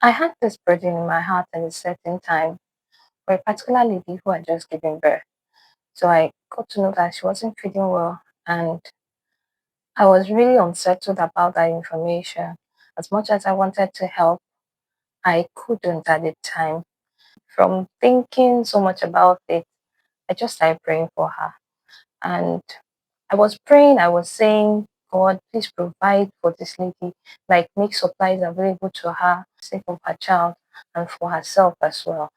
I had this burden in my heart at a certain time for a particular lady who had just given birth. So I got to know that she wasn't feeling well, and I was really unsettled about that information. As much as I wanted to help, I couldn't at the time. From thinking so much about it, I just started praying for her. And I was praying, I was saying, God, please provide for this lady, like make supplies available to her, sake of her child, and for herself as well.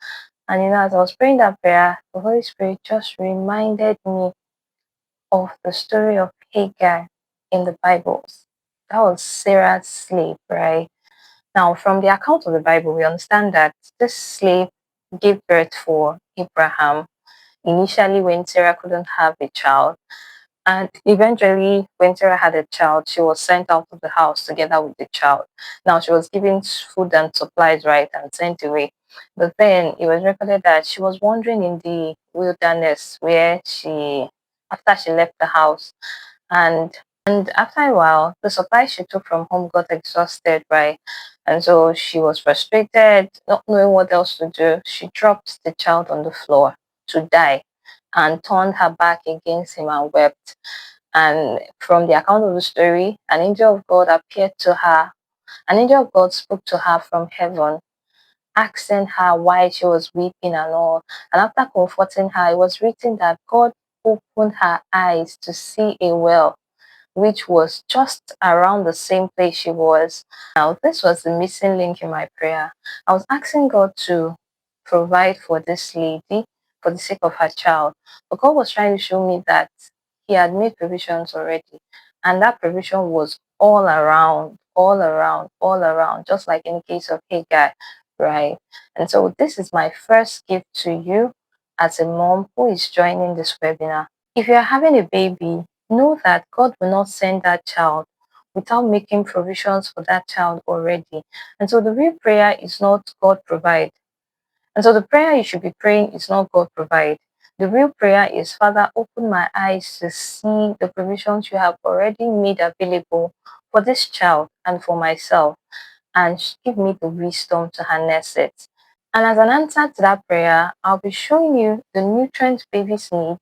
And as I was praying that prayer, the Holy Spirit just reminded me of the story of Hagar in the Bible. That was Sarah's slave, right? Now, from the account of the Bible, we understand that this slave gave birth for Abraham initially when Sarah couldn't have a child. And eventually, when Sarah had a child, she was sent out of the house together with the child. Now, she was given food and supplies, right, and sent away. But then it was recorded that she was wandering in the wilderness where after she left the house, and and after a while, the supplies she took from home got exhausted, right? And so she was frustrated, not knowing what else to do. She dropped the child on the floor to die and turned her back against him and wept. And from the account of the story, an angel of God appeared to her. An angel of God spoke to her from heaven, asking her why she was weeping and all. And after comforting her, it was written that God opened her eyes to see a well which was just around the same place she was. Now, this was the missing link in my prayer. I was asking God to provide for this lady for the sake of her child. But God was trying to show me that He had made provisions already. And that provision was all around, all around, all around, just like in the case of Hagar, right? And so this is my first gift to you as a mom who is joining this webinar. If you are having a baby, know that God will not send that child without making provisions for that child already. And so the real prayer is not God provide. And so the prayer you should be praying is not God provide. The real prayer is, Father, open my eyes to see the provisions you have already made available for this child and for myself, and give me the wisdom to harness it. And as an answer to that prayer, I'll be showing you the nutrients babies need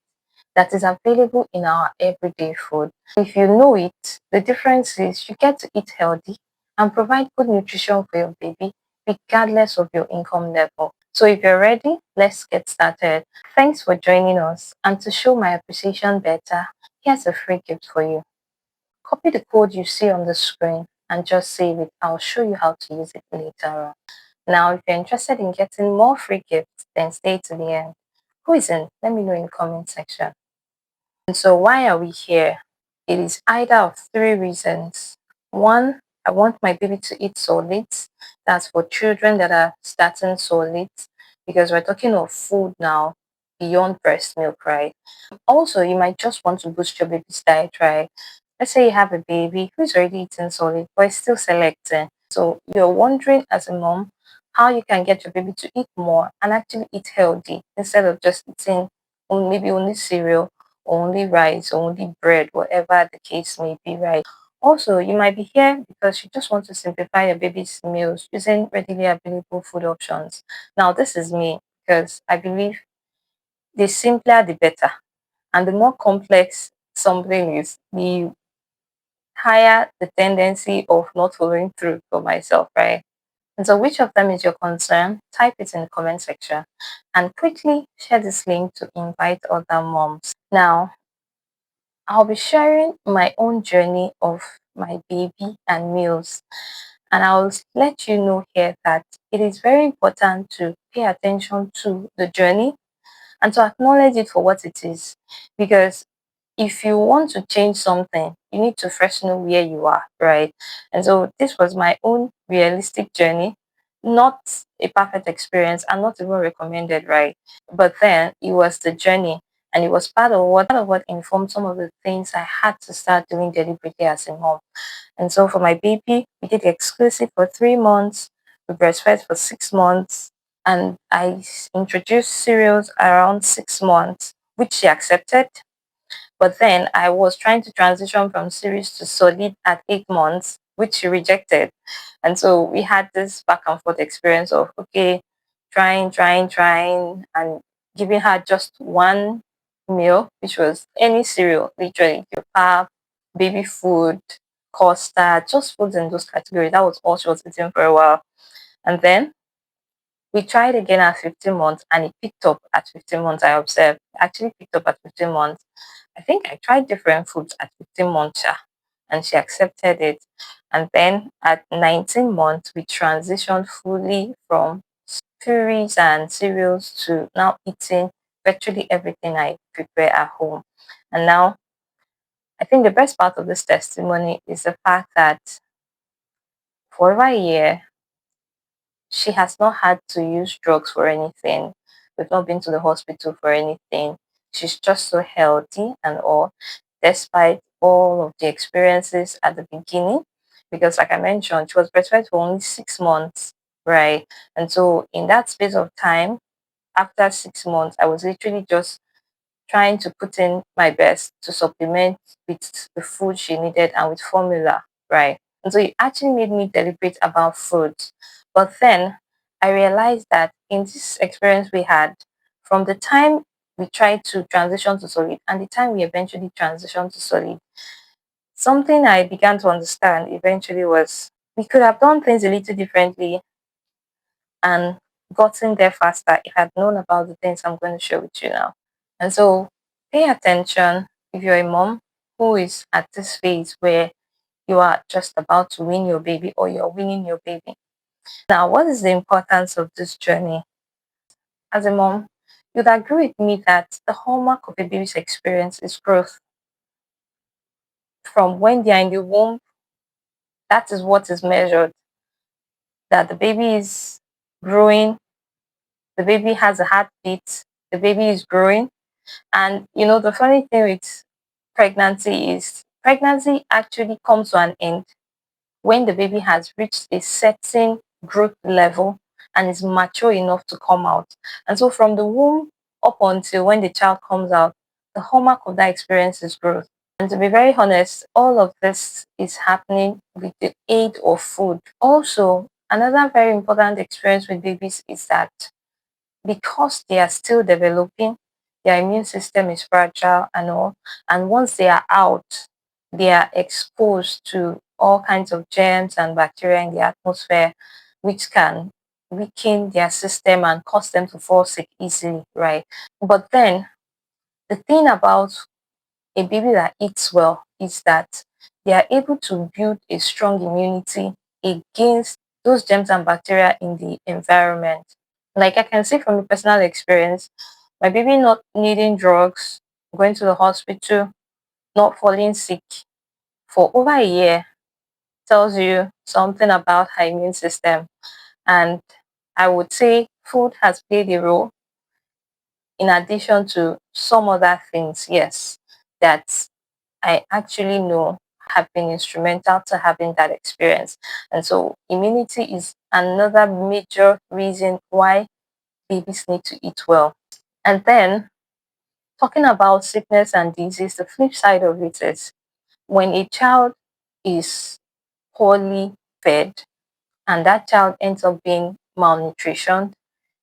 that is available in our everyday food. If you know it, the difference is you get to eat healthy and provide good nutrition for your baby, regardless of your income level. So if you're ready, let's get started. Thanks for joining us. And to show my appreciation better, here's a free gift for you. Copy the code you see on the screen and just save it. I'll show you how to use it later on. Now, if you're interested in getting more free gifts, then stay to the end. Who isn't? Let me know in the comment section. And so why are we here? It is either of three reasons. One, I want my baby to eat solids. That's for children that are starting solids, because we're talking of food now beyond breast milk, right? Also, you might just want to boost your baby's diet, right? Let's say you have a baby who's already eating solid, but is still selecting. So you're wondering as a mom how you can get your baby to eat more and actually eat healthy instead of just eating maybe only cereal, or only rice, or only bread, whatever the case may be, right? Also, you might be here because you just want to simplify your baby's meals using readily available food options. Now, this is me because I believe the simpler the better. And the more complex something is, the higher the tendency of not following through for myself, right? And so, which of them is your concern? Type it in the comment section and quickly share this link to invite other moms. Now, I'll be sharing my own journey of my baby and meals. And I'll let you know here that it is very important to pay attention to the journey and to acknowledge it for what it is. Because if you want to change something, you need to first know where you are, right? And so this was my own realistic journey, not a perfect experience and not even recommended, right? But then it was the journey, and it was part of what informed some of the things I had to start doing deliberately as a mom. And so for my baby, we did exclusive for 3 months, we breastfed for 6 months, and I introduced cereals around 6 months, which she accepted. But then I was trying to transition from cereals to solid at 8 months, which she rejected. And so we had this back and forth experience of, okay, trying, and giving her just one meal, which was any cereal, literally, your pap, baby food, custard, just foods in those categories. That was all she was eating for a while. And then we tried again at 15 months, and it picked up at 15 months. I observed, it actually picked up at 15 months. I think I tried different foods at 15 months, sha, and she accepted it. And then at 19 months, we transitioned fully from purees and cereals to now eating virtually everything I prepare at home. And now, I think the best part of this testimony is the fact that for over a year, she has not had to use drugs for anything. We've not been to the hospital for anything. She's just so healthy and all, despite all of the experiences at the beginning. Because, like I mentioned, she was breastfed for only 6 months, right? And so, in that space of time, after 6 months, I was literally just trying to put in my best to supplement with the food she needed and with formula, right? And so it actually made me deliberate about food. But then I realized that in this experience we had, from the time we tried to transition to solid and the time we eventually transitioned to solid, something I began to understand eventually was we could have done things a little differently and gotten there faster if I'd known about the things I'm going to share with you now. And so pay attention if you're a mom who is at this phase where you are just about to win your baby or you're winning your baby. Now, what is the importance of this journey? As a mom, you'd agree with me that the hallmark of a baby's experience is growth. From when they are in the womb, that is what is measured. That the baby is growing, the baby has a heartbeat, the baby is growing. And the funny thing with pregnancy is pregnancy actually comes to an end when the baby has reached a certain growth level and is mature enough to come out. And so from the womb up until when the child comes out, the hallmark of that experience is growth. And to be very honest, all of this is happening with the aid of food. Also, another very important experience with babies is that because they are still developing, their immune system is fragile and all. And once they are out, they are exposed to all kinds of germs and bacteria in the atmosphere, which can weaken their system and cause them to fall sick easily, right? But then the thing about a baby that eats well is that they are able to build a strong immunity against those germs and bacteria in the environment. Like I can say from a personal experience, my baby not needing drugs, going to the hospital, not falling sick for over a year tells you something about her immune system. And I would say food has played a role in addition to some other things, yes, that I actually know have been instrumental to having that experience. And so immunity is another major reason why babies need to eat well. And then talking about sickness and disease, the flip side of it is when a child is poorly fed and that child ends up being malnutrition,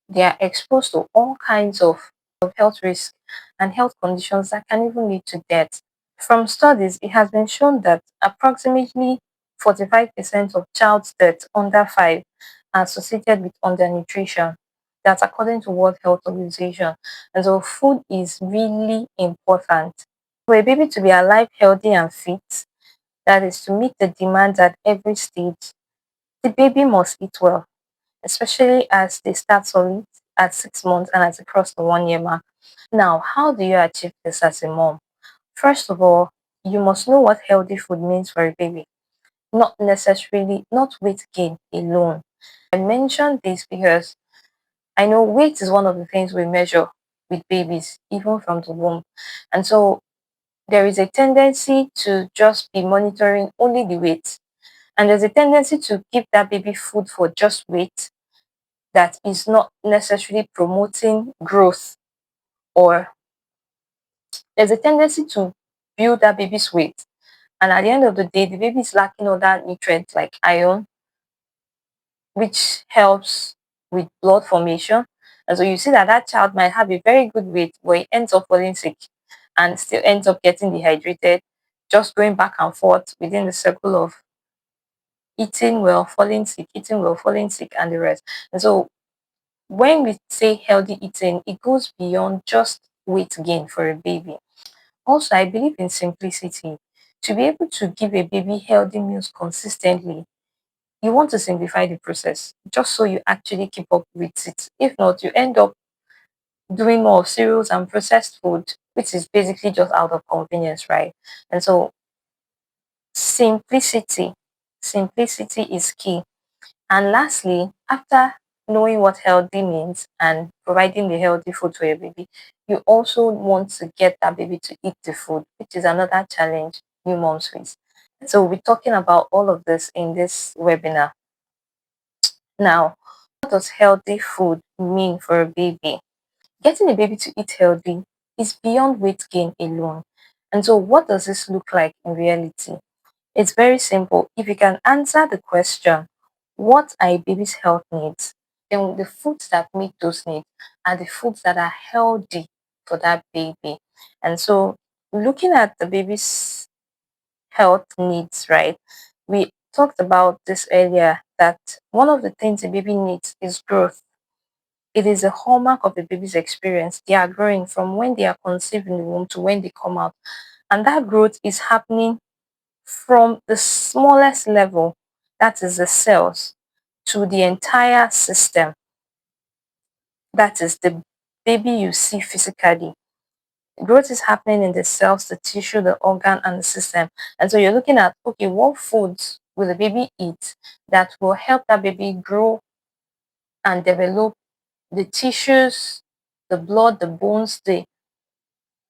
they are exposed to all kinds of health risks and health conditions that can even lead to death. From studies, it has been shown that approximately 45% of child's deaths under 5 are associated with undernutrition. That's according to World Health Organization. And so food is really important. For a baby to be alive, healthy and fit, that is to meet the demands at every stage, the baby must eat well, especially as they start solid at 6 months and as they cross the 1 year mark. Now, how do you achieve this as a mom? First of all, you must know what healthy food means for a baby, not necessarily, not weight gain alone. I mentioned this because I know weight is one of the things we measure with babies, even from the womb. And so there is a tendency to just be monitoring only the weight. And there's a tendency to give that baby food for just weight that is not necessarily promoting growth, or there's a tendency to build that baby's weight And at the end of the day, the baby is lacking other nutrients like iron, which helps with blood formation. And so you see that that child might have a very good weight, but he ends up falling sick and still ends up getting dehydrated, just going back and forth within the circle of eating well, falling sick, eating well, falling sick, and the rest. And so when we say healthy eating, it goes beyond just weight gain for a baby. Also, I believe in simplicity. To be able to give a baby healthy meals consistently, you want to simplify the process just so you actually keep up with it. If not, you end up doing more of cereals and processed food, which is basically just out of convenience, right? And so simplicity, simplicity is key. And lastly, after knowing what healthy means and providing the healthy food for your baby, you also want to get that baby to eat the food, which is another challenge new moms face. So we'll be talking about all of this in this webinar. Now, what does healthy food mean for a baby? Getting a baby to eat healthy is beyond weight gain alone. And so, what does this look like in reality? It's very simple. If you can answer the question, what are a baby's health needs? Then the foods that meet those needs are the foods that are healthy for that baby. And so, looking at the baby's health needs, right? We talked about this earlier that one of the things a baby needs is growth. It is a hallmark of a baby's experience. They are growing from when they are conceived in the womb to when they come out. And that growth is happening from the smallest level, that is the cells, to the entire system, that is the baby you see physically. Growth is happening in the cells, the tissue, the organ, and the system. And so you're looking at, okay, what foods will the baby eat that will help that baby grow and develop the tissues, the blood, the bones, the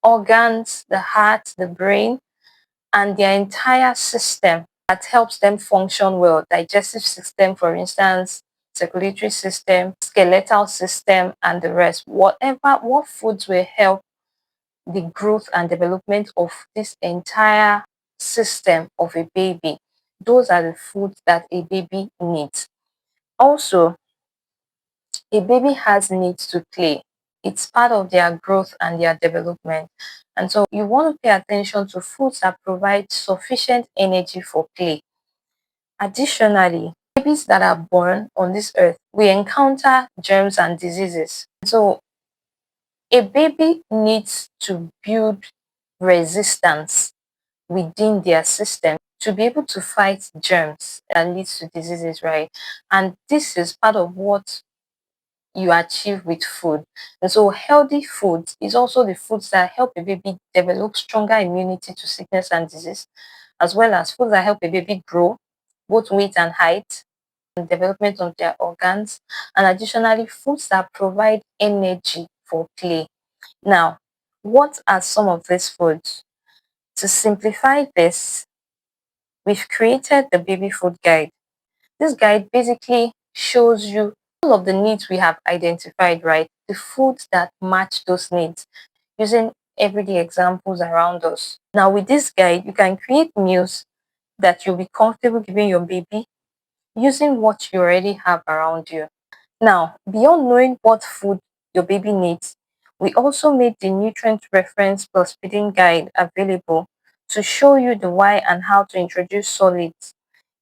organs, the heart, the brain, and their entire system that helps them function well. Digestive system, for instance, circulatory system, skeletal system, and the rest. What foods will help the growth and development of this entire system of a baby. Those are the foods that a baby needs. Also, a baby has needs to play. It's part of their growth and their development. And so you want to pay attention to foods that provide sufficient energy for play. Additionally, babies that are born on this earth, we encounter germs and diseases. So a baby needs to build resistance within their system to be able to fight germs that leads to diseases, right? And this is part of what you achieve with food. And so healthy food is also the foods that help a baby develop stronger immunity to sickness and disease, as well as foods that help a baby grow both weight and height and development of their organs, and additionally foods that provide energy for play. Now, what are some of these foods? To simplify this, we've created the baby food guide. This guide basically shows you all of the needs we have identified, right? The foods that match those needs using everyday examples around us. Now, with this guide, you can create meals that you'll be comfortable giving your baby using what you already have around you. Now, beyond knowing what food your baby needs, we also made the nutrient reference plus feeding guide available to show you the why and how to introduce solids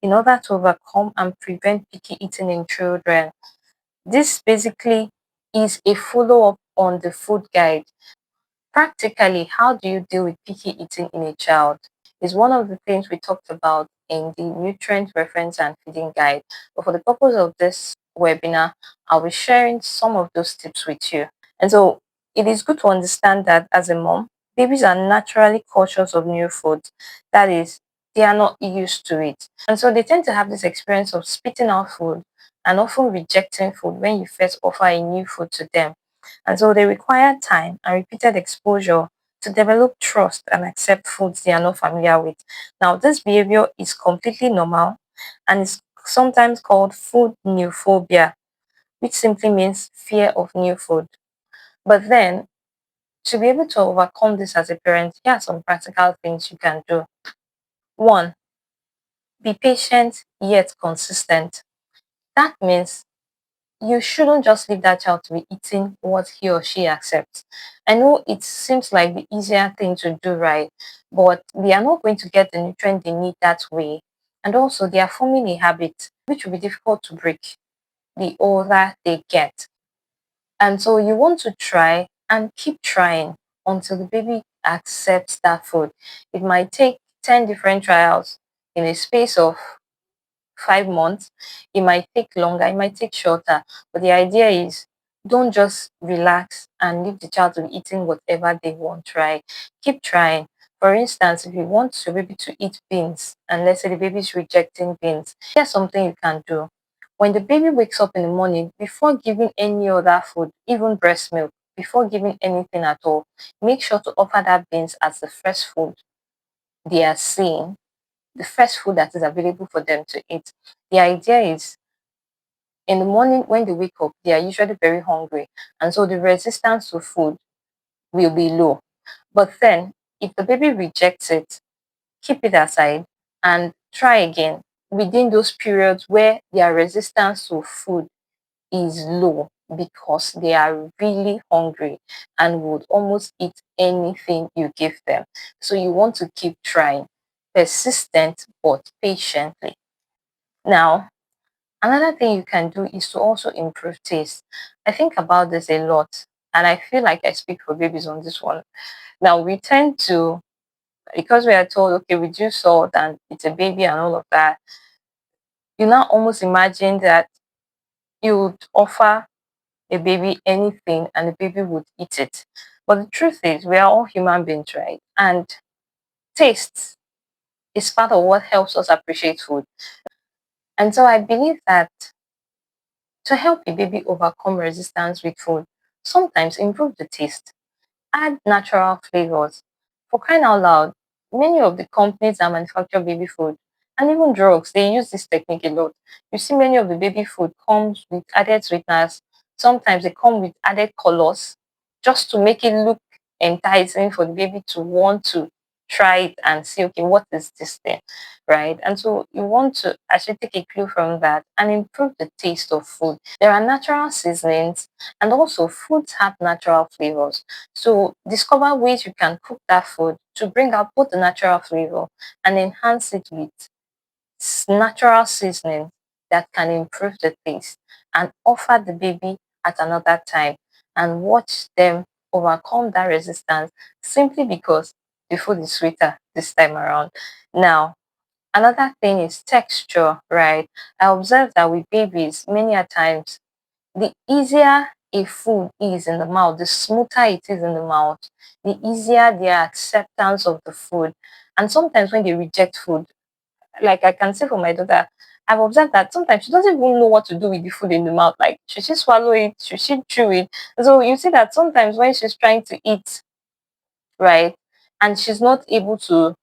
in order to overcome and prevent picky eating in children. This basically is a follow up on the food guide. Practically, how do you deal with picky eating in a child? Is one of the things we talked about in the nutrient reference and feeding guide. But for the purpose of this webinar, I'll be sharing some of those tips with you. And so it is good to understand that as a mom, babies are naturally cautious of new foods. That is, they are not used to it. And so they tend to have this experience of spitting out food and often rejecting food when you first offer a new food to them. And so they require time and repeated exposure to develop trust and accept foods they are not familiar with. Now, this behavior is completely normal and is sometimes called food neophobia, which simply means fear of new food. But then, to be able to overcome this as a parent, here are some practical things you can do. One, be patient yet consistent. That means you shouldn't just leave that child to be eating what he or she accepts. I know it seems like the easier thing to do, right? But they are not going to get the nutrient they need that way. And also, they are forming a habit which will be difficult to break the older they get. And so, you want to try and keep trying until the baby accepts that food. It might take 10 different trials in a space of 5 months. It might take longer, it might take shorter. But the idea is don't just relax and leave the child to be eating whatever they want. Try. Keep trying. For instance, if you want your baby to eat beans, and let's say the baby is rejecting beans, here's something you can do. When the baby wakes up in the morning, before giving any other food, even breast milk, before giving anything at all, make sure to offer that beans as the first food they are seeing, the first food that is available for them to eat. The idea is in the morning when they wake up, they are usually very hungry. And so the resistance to food will be low. But then, if the baby rejects it, keep it aside and try again within those periods where their resistance to food is low because they are really hungry and would almost eat anything you give them. So you want to keep trying, persistent but patiently. Now, another thing you can do is to also improve taste. I think about this a lot, and I feel like I speak for babies on this one. Now, we tend to, because we are told, okay, reduce salt and it's a baby and all of that, you now almost imagine that you would offer a baby anything and the baby would eat it. But the truth is, we are all human beings, right? And taste is part of what helps us appreciate food. And so I believe that to help a baby overcome resistance with food, sometimes improve the taste, add natural flavors. For crying out loud, many of the companies that manufacture baby food and even drugs, they use this technique a lot. You see, many of the baby food comes with added sweeteners. Sometimes they come with added colors just to make it look enticing for the baby to want to try it and see, okay, what is this thing, right? And so you want to actually take a clue from that and improve the taste of food. There are natural seasonings and also foods have natural flavors. So discover ways you can cook that food to bring out both the natural flavor and enhance it with natural seasoning that can improve the taste and offer the baby at another time and watch them overcome that resistance simply because the food is sweeter this time around. Now, another thing is texture, right? I observe that with babies, many a times the easier a food is in the mouth, the smoother it is in the mouth, the easier their acceptance of the food. And sometimes when they reject food, like I can say for my daughter, I've observed that sometimes she doesn't even know what to do with the food in the mouth. Like, should she swallow it? Should she chew it? So you see that sometimes when she's trying to eat, right, and she's not able to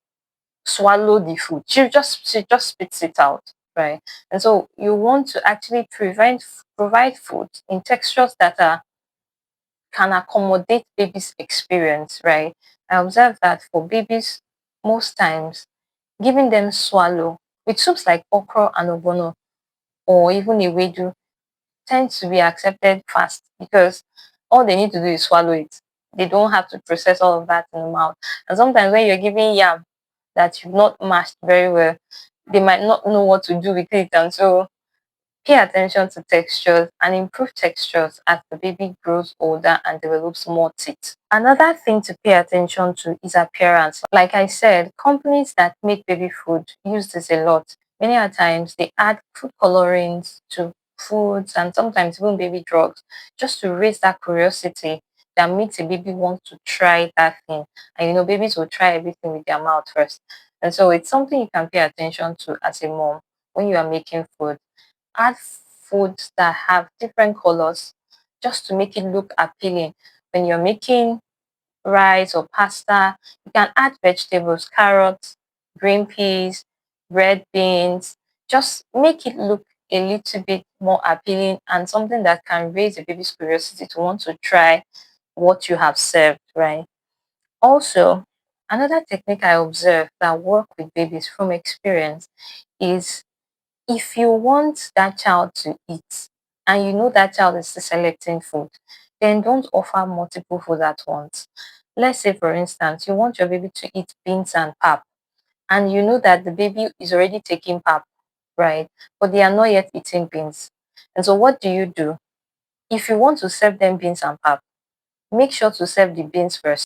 swallow the food, she just spits it out, right? And so you want to actually provide food in textures that are can accommodate baby's experience, right? I observe that for babies, most times, giving them swallow with soups like okra and ogbono or even ewedu tends to be accepted fast because all they need to do is swallow it. They don't have to process all of that in the mouth. And sometimes when you're giving yam that you've not mashed very well, they might not know what to do with it. And so pay attention to textures and improve textures as the baby grows older and develops more teeth. Another thing to pay attention to is appearance. Like I said, companies that make baby food use this a lot. Many a times they add food colorings to foods and sometimes even baby drugs just to raise that curiosity that makes a baby want to try that thing. And babies will try everything with their mouth first. And so it's something you can pay attention to as a mom when you are making food. Add foods that have different colors just to make it look appealing. When you're making rice or pasta, you can add vegetables, carrots, green peas, red beans. Just make it look a little bit more appealing and something that can raise a baby's curiosity to want to try what you have served, right? Also, Another technique I observe that work with babies from experience is if you want that child to eat and you know that child is selecting food, then don't offer multiple food at once. Let's say, for instance, you want your baby to eat beans and pap, and you know that the baby is already taking pap, right? But they are not yet eating beans. And so, what do you do? If you want to serve them beans and pap, make sure to serve the beans first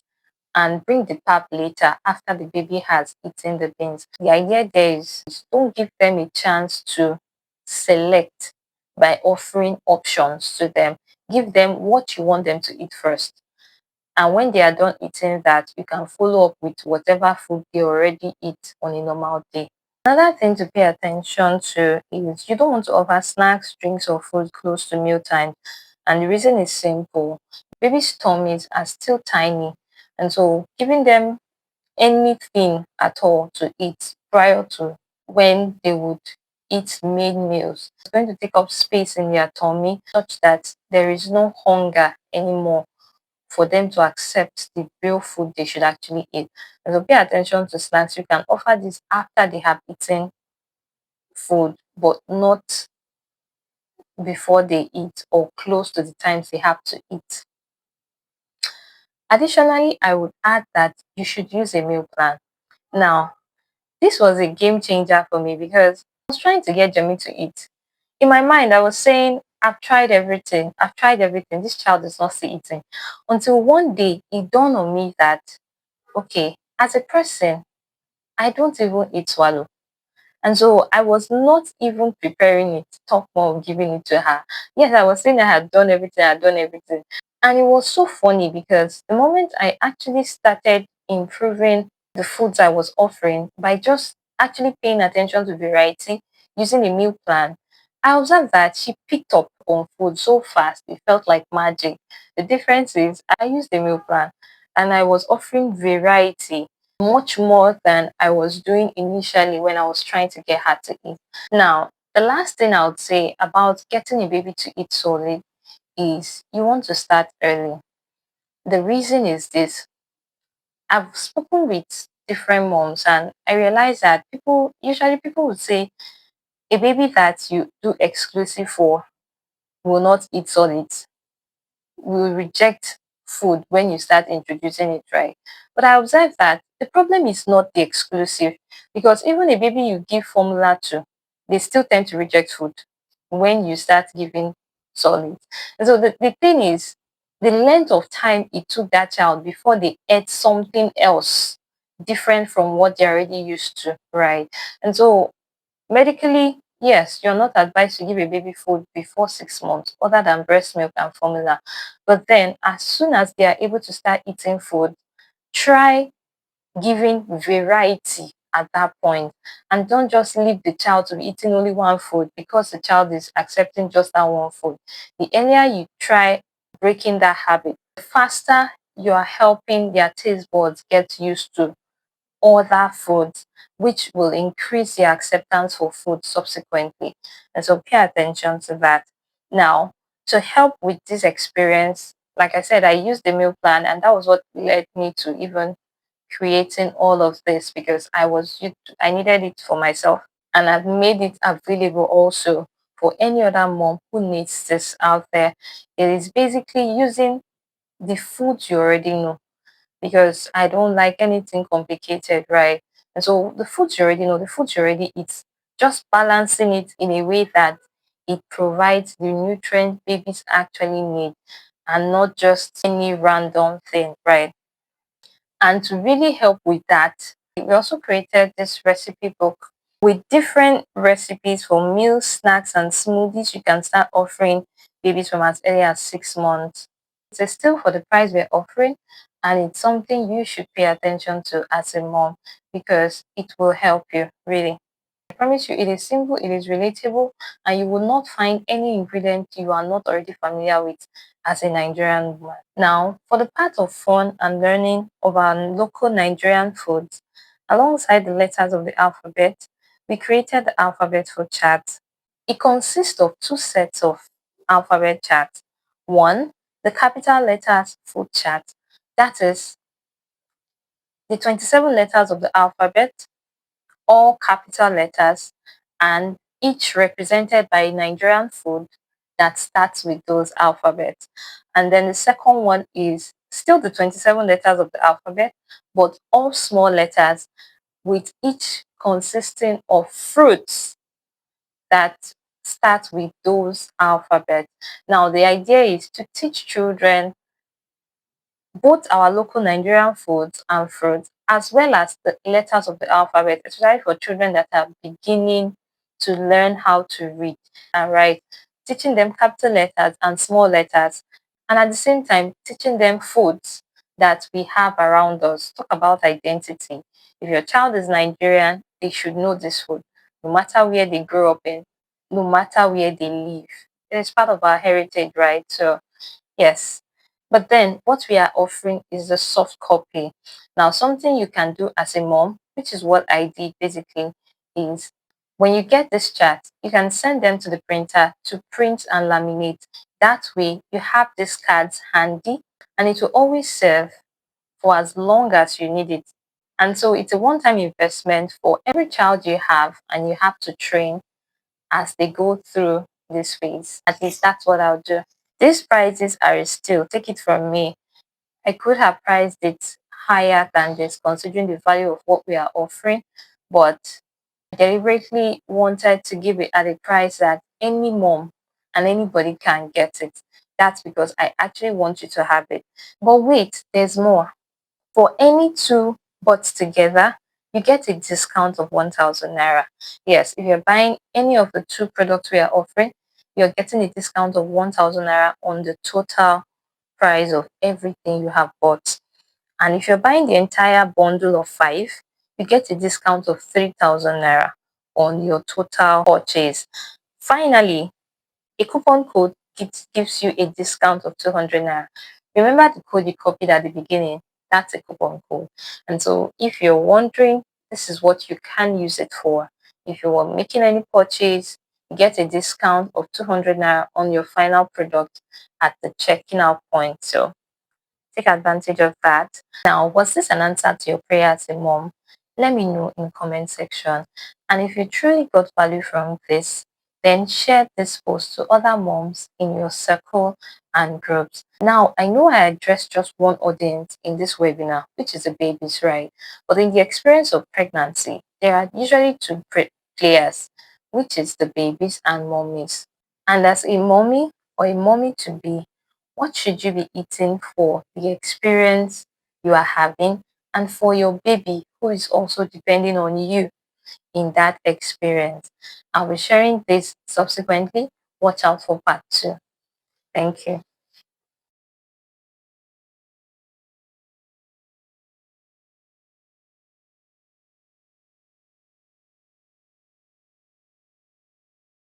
and bring the pap later after the baby has eaten the beans. The idea there is don't give them a chance to select by offering options to them. Give them what you want them to eat first. And when they are done eating that, you can follow up with whatever food they already eat on a normal day. Another thing to pay attention to is you don't want to offer snacks, drinks, or food close to mealtime. And the reason is simple. Babies' tummies are still tiny. And so giving them anything at all to eat prior to when they would eat main meals, it's going to take up space in their tummy such that there is no hunger anymore for them to accept the real food they should actually eat. And so pay attention to snacks. You can offer this after they have eaten food, but not before they eat or close to the times they have to eat. Additionally, I would add that you should use a meal plan. Now, this was a game changer for me because I was trying to get Jemi to eat. In my mind, I was saying, I've tried everything. I've tried everything. This child is not still eating. Until one day, it dawned on me that, okay, as a person, I don't even eat swallow. And so I was not even preparing it, talk more of giving it to her. Yes, I was saying I had done everything, I had done everything. And it was so funny because the moment I actually started improving the foods I was offering by just actually paying attention to variety, using a meal plan, I observed that she picked up on food so fast, it felt like magic. The difference is I used the meal plan and I was offering variety much more than I was doing initially when I was trying to get her to eat. Now, the last thing I would say about getting a baby to eat solid is you want to start early. The reason is this. I've spoken with different moms and I realized that people would say a baby that you do exclusive for will not eat solids, will reject food when you start introducing it, right? But I observed that the problem is not the exclusive because even a baby you give formula to, they still tend to reject food when you start giving solids. And so the thing is, the length of time it took that child before they ate something else different from what they're already used to, right? And so medically, yes, you're not advised to give a baby food before 6 months, other than breast milk and formula. But then, as soon as they are able to start eating food, try giving variety at that point, and don't just leave the child to be eating only one food because the child is accepting just that one food. The earlier you try breaking that habit, the faster you are helping their taste buds get used to other foods, which will increase their acceptance for food subsequently. And so pay attention to that. Now, to help with this experience, like I said, I used the meal plan, and that was what led me to even creating all of this because I needed it for myself, and I've made it available also for any other mom who needs this out there. It is basically using the foods you already know because I don't like anything complicated, right? And so the foods you already know, the foods you already eat, just balancing it in a way that it provides the nutrient babies actually need and not just any random thing, right? And to really help with that, we also created this recipe book with different recipes for meals, snacks, and smoothies you can start offering babies from as early as 6 months. It's a still for the price we're offering, and it's something you should pay attention to as a mom because it will help you really. I promise you, it is simple, it is relatable, and you will not find any ingredient you are not already familiar with as a Nigerian woman. Now, for the part of fun and learning of our local Nigerian foods, alongside the letters of the alphabet, we created the alphabet food chart. It consists of two sets of alphabet charts. One, the capital letters food chart. That is the 27 letters of the alphabet, all capital letters, and each represented by a Nigerian food that starts with those alphabets. And then the second one is still the 27 letters of the alphabet, but all small letters, with each consisting of fruits that start with those alphabets. Now, the idea is to teach children both our local Nigerian foods and fruits, as well as the letters of the alphabet, especially for children that are beginning to learn how to read and write, teaching them capital letters and small letters, and at the same time, teaching them foods that we have around us. Talk about identity. If your child is Nigerian, they should know this food, no matter where they grow up in, no matter where they live. It is part of our heritage, right? So yes. But then what we are offering is the soft copy. Now, something you can do as a mom, which is what I did basically, is when you get this chart, you can send them to the printer to print and laminate. That way, you have these cards handy and it will always serve for as long as you need it. And so it's a one time investment for every child you have, and you have to train as they go through this phase. At least that's what I'll do. These prices are a steal, take it from me. I could have priced it higher than this considering the value of what we are offering, but I deliberately wanted to give it at a price that any mom and anybody can get it. That's because I actually want you to have it. But wait, there's more. For any two bought together, you get a discount of 1,000 naira. Yes, if you're buying any of the two products we are offering, you're getting a discount of 1,000 naira on the total price of everything you have bought. And if you're buying the entire bundle of five, you get a discount of 3,000 naira on your total purchase. Finally, a coupon code gives you a discount of 200 naira. Remember the code you copied at the beginning? That's a coupon code. And so if you're wondering, this is what you can use it for. If you are making any purchase, you get a discount of 200 naira on your final product at the checking out point. So take advantage of that. Now, was this an answer to your prayer as a mom? Let me know in comment section. And if you truly got value from this, then share this post to other moms in your circle and groups. Now, I know I addressed just one audience in this webinar, which is the babies, right? But in the experience of pregnancy, there are usually two players, which is the babies and mommies. And as a mommy or a mommy to be, what should you be eating for the experience you are having and for your baby who is also depending on you in that experience? I'll be sharing this subsequently. Watch out for part two. Thank you.